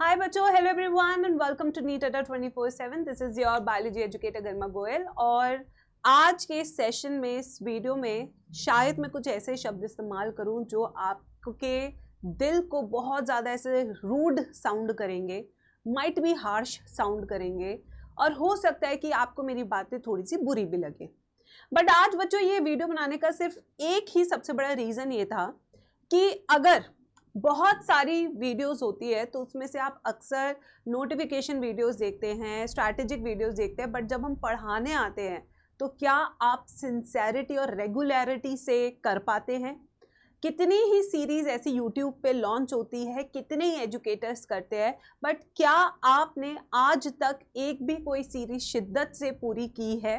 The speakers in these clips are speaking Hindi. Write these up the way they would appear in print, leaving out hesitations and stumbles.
हाय बच्चों, hello everyone and welcome to NEET Adda 24/7। This is your biology educator Garima Goyal. और आज के सेशन में, इस वीडियो में शायद मैं कुछ ऐसे शब्द इस्तेमाल करूं जो आपके दिल को बहुत ज़्यादा ऐसे रूड साउंड करेंगे, माइट बी हार्श साउंड करेंगे, और हो सकता है कि आपको मेरी बातें थोड़ी सी बुरी भी लगे। बट आज बच्चों ये वीडियो बनाने का सिर्फ एक ही सबसे बड़ा रीज़न ये था कि अगर बहुत सारी वीडियोस होती है तो उसमें से आप अक्सर नोटिफिकेशन वीडियोस देखते हैं, स्ट्रैटेजिक वीडियोस देखते हैं, बट जब हम पढ़ाने आते हैं तो क्या आप सिंसेरिटी और रेगुलरिटी से कर पाते हैं? कितनी ही सीरीज ऐसी यूट्यूब पे लॉन्च होती है, कितने ही एजुकेटर्स करते हैं, बट क्या आपने आज तक एक भी कोई सीरीज शिद्दत से पूरी की है?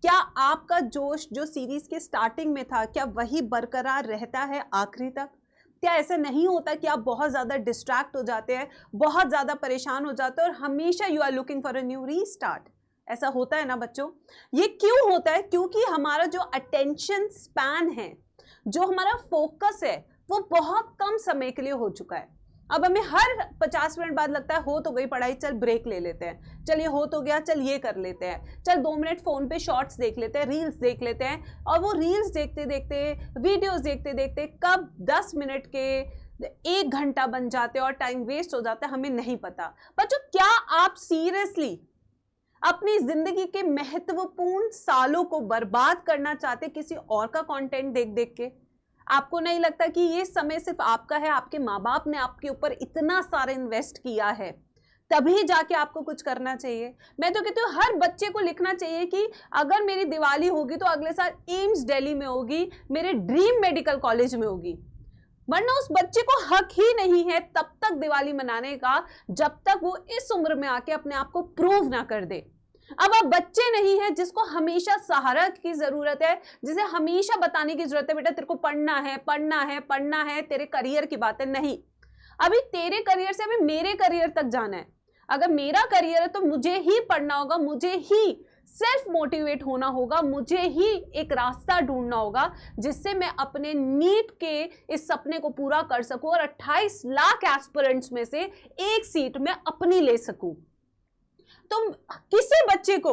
क्या आपका जोश जो सीरीज के स्टार्टिंग में था, क्या वही बरकरार रहता है आखिरी तक? क्या ऐसा नहीं होता कि आप बहुत ज़्यादा डिस्ट्रैक्ट हो जाते हैं, बहुत ज़्यादा परेशान हो जाते हैं और हमेशा you are looking for a new restart? ऐसा होता है ना बच्चों? ये क्यों होता है? क्योंकि हमारा जो अटेंशन स्पैन है, जो हमारा फोकस है, वो बहुत कम समय के लिए हो चुका है। अब हमें हर 50 मिनट बाद लगता है हो तो गई पढ़ाई, चल ब्रेक ले लेते हैं, चल ये हो तो गया, चल ये कर लेते हैं, चल 2 मिनट फोन पे शॉर्ट्स देख लेते हैं, रील्स देख लेते हैं। और वो रील्स देखते देखते, वीडियोस देखते देखते कब 10 मिनट के 1 घंटा बन जाते हैं और टाइम वेस्ट हो जाता है, हमें नहीं पता। बच्चों, क्या आप सीरियसली अपनी जिंदगी के महत्वपूर्ण सालों को बर्बाद करना चाहते किसी और का कंटेंट देख देख के? आपको नहीं लगता कि ये समय सिर्फ आपका है? आपके माँ बाप ने आपके ऊपर इतना सारा इन्वेस्ट किया है, तभी जाके आपको कुछ करना चाहिए। मैं तो कहती हूँ हर बच्चे को लिखना चाहिए कि अगर मेरी दिवाली होगी तो अगले साल एम्स दिल्ली में होगी, मेरे ड्रीम मेडिकल कॉलेज में होगी। वरना उस बच्चे को हक ही नहीं है तब तक दिवाली मनाने का जब तक वो इस उम्र में आके अपने आप को प्रूव ना कर दे। अब आप बच्चे नहीं है जिसको हमेशा सहारा की जरूरत है, जिसे हमेशा बताने की जरूरत है बेटा तेरे को पढ़ना है, पढ़ना है, पढ़ना है, तेरे करियर की बात है। नहीं, अभी तेरे करियर से अभी मेरे करियर तक जाना है। अगर मेरा करियर है तो मुझे ही पढ़ना होगा, मुझे ही सेल्फ मोटिवेट होना होगा, मुझे ही एक रास्ता ढूंढना होगा जिससे मैं अपने नीट के इस सपने को पूरा कर सकूं और 28 लाख एस्पिरेंट्स में से एक सीट में अपनी ले सकूं। तो किसी बच्चे को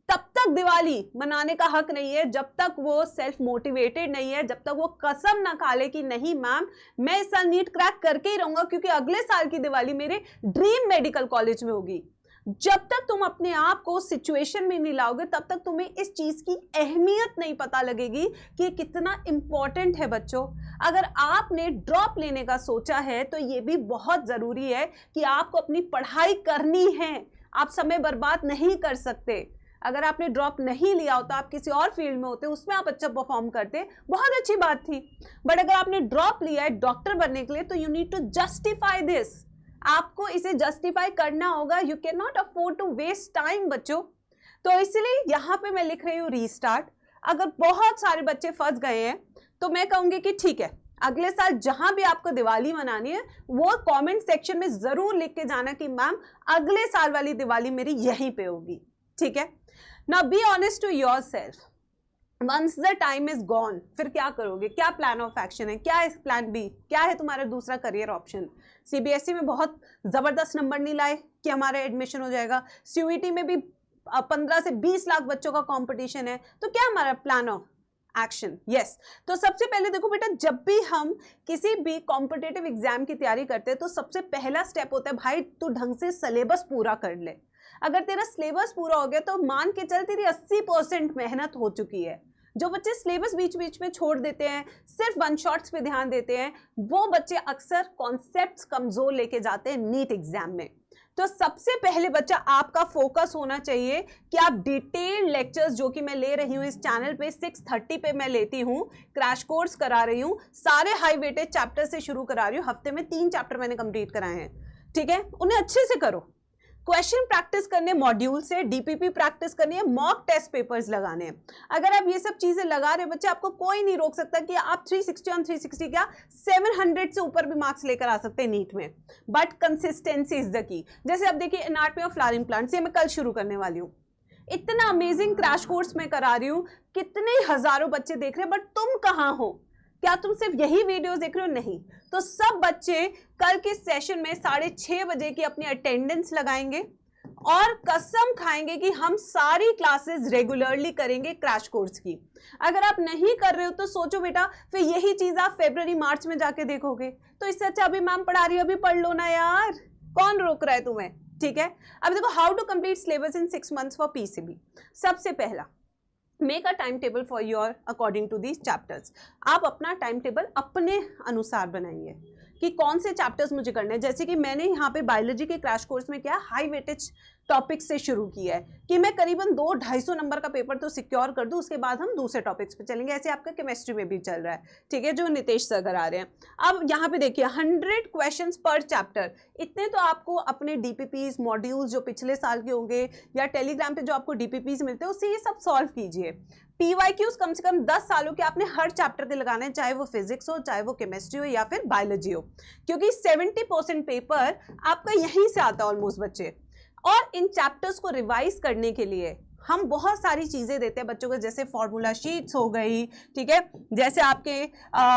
तब तक दिवाली मनाने का हक नहीं है जब तक वो सेल्फ मोटिवेटेड नहीं है, जब तक वो कसम ना खा ले कि नहीं मैम मैं इस साल नीट क्रैक करके ही रहूंगा क्योंकि अगले साल की दिवाली मेरे ड्रीम मेडिकल कॉलेज में होगी। जब तक तुम अपने आप को सिचुएशन में नहीं लाओगे तब तक तुम्हें इस चीज की अहमियत नहीं पता लगेगी कि कितना इंपॉर्टेंट है। बच्चों, अगर आपने ड्रॉप लेने का सोचा है तो ये भी बहुत जरूरी है कि आपको अपनी पढ़ाई करनी है, आप समय बर्बाद नहीं कर सकते। अगर आपने ड्रॉप नहीं लिया होता, आप किसी और फील्ड में होते, उसमें आप अच्छा परफॉर्म करते, बहुत अच्छी बात थी। बट अगर आपने ड्रॉप लिया है डॉक्टर बनने के लिए तो you need to justify this. आपको इसे जस्टिफाई करना होगा। You can not afford to waste time बच्चों। तो इसलिए यहां पे मैं लिख रही हूं रीस्टार्ट। अगर बहुत सारे बच्चे फंस गए हैं तो मैं कहूंगी कि ठीक है, अगले साल जहां भी आपको दिवाली मनानी है वो कमेंट सेक्शन में जरूर लिख के जाना कि मैम अगले साल वाली दिवाली मेरी यहीं पे होगी। ठीक है? Now be honest to yourself. Once the time is gone, फिर क्या करोगे? क्या प्लान ऑफ एक्शन है? क्या है प्लान बी? क्या है तुम्हारा दूसरा करियर ऑप्शन? सीबीएसई में बहुत जबरदस्त नंबर नहीं लाए कि हमारा एडमिशन हो जाएगा। सीयूईटी में भी 15 से 20 लाख बच्चों का कंपटीशन है, तो क्या हमारा प्लान ऑफ एक्शन? यस। तो सबसे पहले देखो बेटा, जब भी हम किसी भी कॉम्पिटिटिव एग्जाम की तैयारी करते हैं तो सबसे पहला स्टेप होता है भाई तू ढंग से सिलेबस पूरा कर ले। अगर तेरा सिलेबस पूरा हो गया तो मान के चल तेरी 80% मेहनत हो चुकी है। जो बच्चे सिलेबस बीच बीच में छोड़ देते हैं, सिर्फ वन शॉट्स पे ध्यान देते हैं, वो बच्चे अक्सर कॉन्सेप्ट्स कमजोर लेके जाते हैं नीट एग्जाम में। तो सबसे पहले बच्चा आपका फोकस होना चाहिए कि आप डिटेल्ड लेक्चर्स जो कि मैं ले रही हूं इस चैनल पे 6:30 पे मैं लेती हूं, क्रैश कोर्स करा रही हूं, सारे हाई वेटेज चैप्टर से शुरू करा रही हूं। हफ्ते में 3 चैप्टर मैंने कंप्लीट कराए हैं। ठीक है? उन्हें अच्छे से करो। क्वेश्चन प्रैक्टिस करने मॉड्यूल से, डीपीपी प्रैक्टिस करनी है, मॉक टेस्ट पेपर्स लगाने हैं। अगर आप ये सब चीजें लगा रहे बच्चे, आपको कोई नहीं रोक सकता कि आप 360 ऑन 360 क्या 700 से ऊपर भी मार्क्स लेकर आ सकते हैं नीट में। But consistency is the key. जैसे अब देखिए एनाटॉमी ऑफ फ्लावरिंग प्लांट्स, ये मैं कल शुरू करने वाली हूँ। इतना अमेजिंग क्रैश कोर्स मैं करा रही हूँ, कितने हजारों बच्चे देख रहे हैं, बट तुम कहाँ हो? क्या तुम सिर्फ यही वीडियोस देख रहे हो? नहीं। तो सब बच्चे कल के सेशन में 6:30 बजे की अपनी अटेंडेंस लगाएंगे और कसम खाएंगे कि हम सारी क्लासेस रेगुलरली करेंगे क्रैश कोर्स की। अगर आप नहीं कर रहे हो तो सोचो बेटा, फिर यही चीज आप फरवरी मार्च में जाके देखोगे। तो इससे अच्छा अभी मैम पढ़ा रही है, अभी पढ़ लो ना यार, कौन रोक रहा है तुम्हें? ठीक है, अब देखो how to complete syllabus in 6 months for PCB. सबसे पहला, make a time table for your according to these chapters. आप अपना टाइम टेबल अपने अनुसार बनाइए कि कौन से चैप्टर्स मुझे करने हैं। जैसे कि मैंने यहाँ पे बायोलॉजी के क्रैश कोर्स में क्या हाई वेटेज टॉपिक से शुरू किया है कि मैं करीबन 200-250 नंबर का पेपर तो सिक्योर कर दूं, उसके बाद हम दूसरे टॉपिक्स पे चलेंगे। ऐसे आपका केमिस्ट्री में भी चल रहा है, ठीक है, जो नितेश सर आ रहे हैं। अब यहाँ पे देखिए 100 क्वेश्चंस पर चैप्टर, इतने तो आपको अपने डीपीपीज मॉड्यूल्स जो पिछले साल के होंगे या टेलीग्राम पे जो आपको डीपीपीज मिलते हैं उससे ये सब सॉल्व कीजिए। पीवाईक्यूज कम से कम 10 सालों के आपने हर चैप्टर के लगाने हैं, चाहे वो फिजिक्स हो, चाहे वो केमिस्ट्री हो या फिर बायोलॉजी हो, क्योंकि 70% पेपर आपका यहीं से आता है ऑलमोस्ट बच्चे। और इन चैप्टर्स को रिवाइज करने के लिए हम बहुत सारी चीजें देते हैं बच्चों को, जैसे फॉर्मूला शीट्स हो गई, ठीक है, जैसे आपके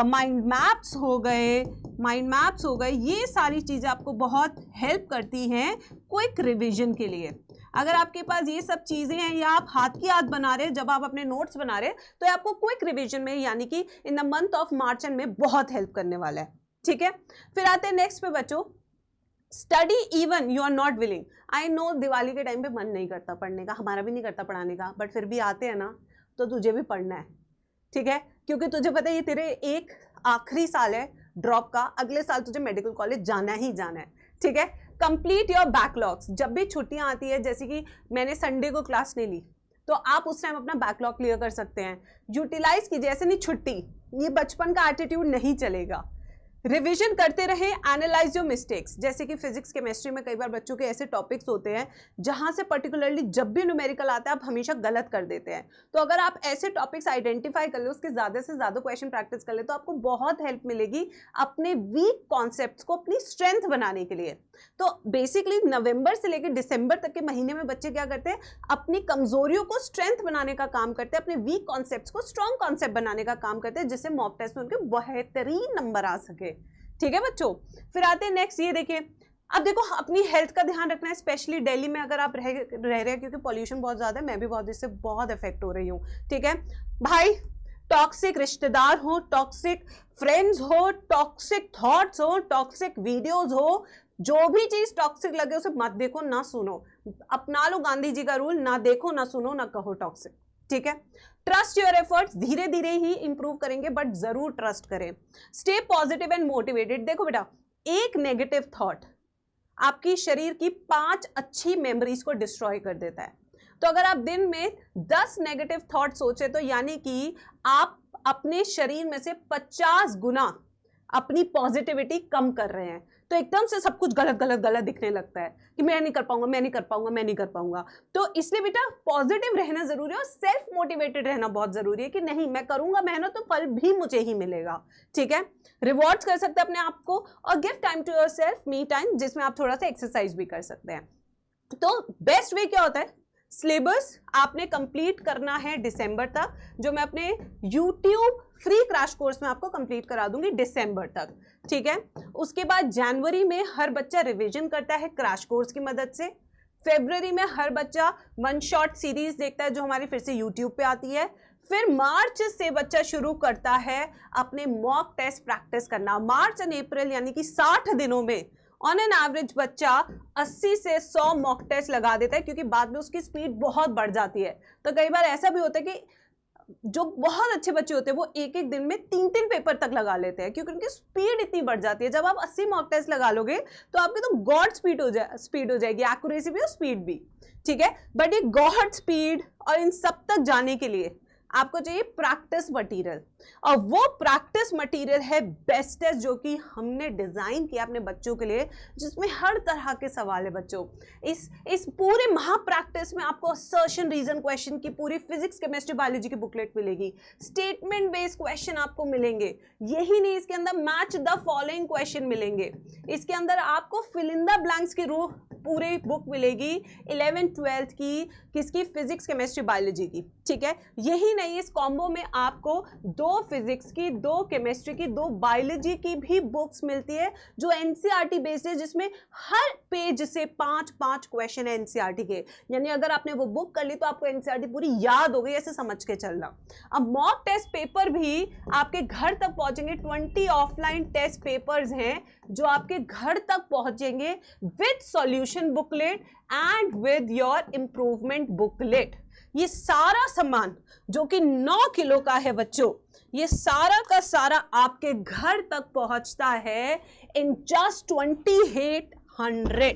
माइंड मैप्स हो गए, ये सारी चीजें आपको बहुत हेल्प करती हैं क्विक रिवीजन के लिए। अगर आपके पास ये सब चीजें हैं या आप हाथ की हाथ बना रहे हैं जब आप अपने नोट्स बना रहे हैं, तो ये आपको क्विक रिवीजन में यानी कि in the month of March and में बहुत हेल्प करने वाला है, ठीक है। फिर आते हैं नेक्स्ट पे बच्चों, study even you are not willing. I know Diwali के टाइम पे मन नहीं करता पढ़ने का, हमारा भी नहीं करता पढ़ाने का, बट फिर भी आते हैं ना, तो तुझे भी पढ़ना है, ठीक है, क्योंकि तुझे पता है ये तेरे एक आखिरी साल है ड्रॉप का, अगले साल तुझे मेडिकल कॉलेज जाना ही जाना है, ठीक है। Complete your backlogs. जब भी छुट्टियां आती है, जैसे कि मैंने संडे को क्लास नहीं ली, तो आप उस टाइम अपना बैकलॉग क्लियर कर सकते हैं, यूटिलाइज कीजिए। ऐसे नहीं छुट्टी, ये बचपन का एटीट्यूड नहीं चलेगा। रिवीजन करते रहे, एनालाइज योर मिस्टेक्स। जैसे कि फिजिक्स केमिस्ट्री में कई बार बच्चों के ऐसे टॉपिक्स होते हैं जहां से पर्टिकुलरली जब भी न्यूमेरिकल आता है आप हमेशा गलत कर देते हैं। तो अगर आप ऐसे टॉपिक्स आइडेंटिफाई कर ले, उसके ज़्यादा से ज़्यादा क्वेश्चन प्रैक्टिस कर ले, तो आपको बहुत हेल्प मिलेगी अपने वीक कॉन्सेप्ट्स को अपनी स्ट्रेंथ बनाने के लिए। तो बेसिकली नवंबर से लेकर दिसंबर तक के महीने में बच्चे क्या करते हैं, अपनी कमजोरियों को स्ट्रेंथ बनाने का काम करते हैं, अपने वीक कॉन्सेप्ट्स को स्ट्रॉन्ग कॉन्सेप्ट बनाने का काम करते हैं, जिससे मॉक टेस्ट में उनके बेहतरीन नंबर आ सके, ठीक है बच्चों। फिर आते हैं नेक्स्ट, ये देखिए, अब देखो अपनी हेल्थ का ध्यान रखना है, स्पेशली दिल्ली में अगर आप रह रहे हैं, क्योंकि पॉल्यूशन बहुत ज्यादा है, मैं भी बहुत इससे बहुत इफेक्ट हो रही हूँ, ठीक है भाई। टॉक्सिक रिश्तेदार हो, टॉक्सिक फ्रेंड्स हो, टॉक्सिक थॉट्स हो, टॉक्सिक वीडियोस हो, जो भी चीज टॉक्सिक लगे उसे मत देखो ना सुनो। अपना लो गांधी जी का रूल, ना देखो ना सुनो ना कहो टॉक्सिक, ठीक है। ट्रस्ट योर एफर्ट्स, धीरे धीरे ही इंप्रूव करेंगे बट जरूर ट्रस्ट करें। Stay positive and motivated. देखो बेटा, एक नेगेटिव थॉट आपकी शरीर की 5 अच्छी मेमोरीज को डिस्ट्रॉय कर देता है। तो अगर आप दिन में 10 नेगेटिव थॉट सोचे, तो यानी कि आप अपने शरीर में से 50 गुना अपनी पॉजिटिविटी कम कर रहे हैं। तो एकदम से सब कुछ गलत गलत गलत दिखने लगता है कि मैं नहीं कर पाऊंगा, मैं नहीं कर पाऊंगा, मैं नहीं कर पाऊंगा। तो इसलिए बेटा पॉजिटिव रहना जरूरी है और सेल्फ मोटिवेटेड रहना बहुत जरूरी है कि नहीं मैं करूंगा मेहनत तो फल भी मुझे ही मिलेगा, ठीक है। रिवॉर्ड्स कर सकते हैं अपने आप को और give time to yourself, me time, जिसमें आप थोड़ा सा एक्सरसाइज भी कर सकते हैं। तो बेस्ट वे क्या होता है, सिलेबस आपने कंप्लीट करना है दिसंबर तक, जो मैं अपने YouTube फ्री क्रैश कोर्स में आपको कंप्लीट करा दूंगी दिसंबर तक, ठीक है। उसके बाद जनवरी में हर बच्चा रिवीजन करता है क्रैश कोर्स की मदद से। फरवरी में हर बच्चा 1 शॉट सीरीज देखता है जो हमारी फिर से YouTube पे आती है। फिर मार्च से बच्चा शुरू करता है अपने मॉक टेस्ट प्रैक्टिस करना। मार्च एंड अप्रैल यानी कि 60 दिनों में ऑन एन एवरेज बच्चा 80 से 100 मॉक टेस्ट लगा देता है, क्योंकि बाद में उसकी स्पीड बहुत बढ़ जाती है। तो कई बार ऐसा भी होता है कि जो बहुत अच्छे बच्चे होते हैं वो एक एक दिन में 3-3 पेपर तक लगा लेते हैं, क्योंकि उनकी स्पीड इतनी बढ़ जाती है। जब आप 80 मॉक टेस्ट लगा लोगे तो आपकी तो गॉड स्पीड हो जाएगी, एक्यूरेसी भी और स्पीड भी, ठीक है। बट ये गॉड स्पीड और इन सब तक जाने के लिए आपको चाहिए प्रैक्टिस मटेरियल, और वो प्रैक्टिस मटेरियल है बेस्ट टेस्ट, जो कि हमने डिजाइन किया अपने बच्चों के लिए, जिसमें हर तरह के सवाल है बच्चों। इस पूरे महा प्रैक्टिस में आपको असर्शन रीजन क्वेश्चन की पूरी फिजिक्स केमिस्ट्री बायोलॉजी की बुकलेट मिलेगी, स्टेटमेंट बेस्ड क्वेश्चन आपको मिलेंगे, यही नहीं इसके अंदर मैच द फॉलोइंग क्वेश्चन मिलेंगे, इसके अंदर आपको फिल इन द ब्लैंक्स की रूह पूरी बुक मिलेगी 11th 12th की, किसकी, फिजिक्स केमिस्ट्री बायोलॉजी की, ठीक है। यही नहीं, इस कॉम्बो में आपको 2 फिजिक्स की, 2 केमिस्ट्री की, 2 बायोलॉजी की भी बुक्स मिलती है जो एनसीईआरटी बेस्ड है, जिसमें हर पेज से 5-5 क्वेश्चन है एनसीईआरटी के। यानी अगर आपने वो बुक कर ली तो आपको एनसीईआरटी पूरी याद हो गई, ऐसे समझ के चलना। अब मॉक टेस्ट पेपर भी आपके घर तक पहुंचेंगे। 20 ऑफलाइन टेस्ट पेपर्स हैं जो आपके घर तक पहुंचेंगे with solution booklet and with your improvement booklet. ये सारा सामान जो कि 9 किलो का है बच्चों, ये सारा का सारा आपके घर तक पहुंचता है इन जस्ट 2800।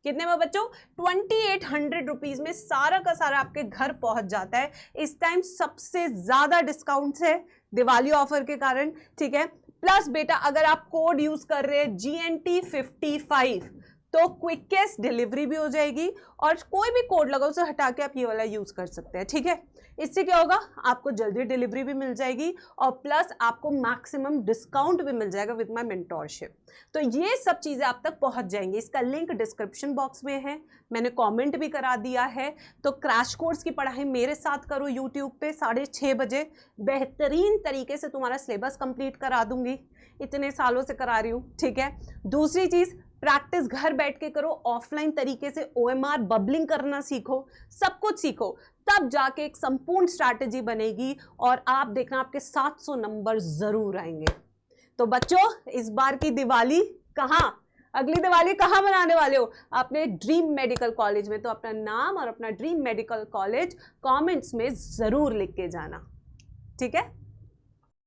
कितने में बच्चों? 2800 रुपीज में सारा का सारा आपके घर पहुंच जाता है। इस टाइम सबसे ज्यादा डिस्काउंट्स है दिवाली ऑफर के कारण, ठीक है। प्लस बेटा अगर आप कोड यूज कर रहे हैं GNT55 तो क्विकेस्ट डिलीवरी भी हो जाएगी, और कोई भी कोड लगाओ उसे हटा के आप ये वाला यूज कर सकते हैं, ठीक है। इससे क्या होगा, आपको जल्दी डिलीवरी भी मिल जाएगी और प्लस आपको मैक्सिमम डिस्काउंट भी मिल जाएगा विद माय मेंटोरशिप। तो ये सब चीजें आप तक पहुंच जाएंगी। इसका लिंक डिस्क्रिप्शन बॉक्स में है, मैंने कमेंट भी करा दिया है। तो क्रैश कोर्स की पढ़ाई मेरे साथ करो यूट्यूब पे 6:30 बजे, बेहतरीन तरीके से तुम्हारा सिलेबस कंप्लीट करा दूंगी, इतने सालों से करा रही हूँ, ठीक है। दूसरी चीज, प्रैक्टिस घर बैठ के करो, ऑफलाइन तरीके से OMR बबलिंग करना सीखो, सब कुछ सीखो, तब जाके एक संपूर्ण स्ट्रैटेजी बनेगी और आप देखना आपके 700 नंबर जरूर आएंगे। तो बच्चों इस बार की दिवाली कहाँ, अगली दिवाली कहाँ मनाने वाले हो? अपने ड्रीम मेडिकल कॉलेज में। तो अपना नाम और अपना ड्रीम मेडिकल कॉलेज कमेंट्स में जरूर लिख के जाना, ठीक है।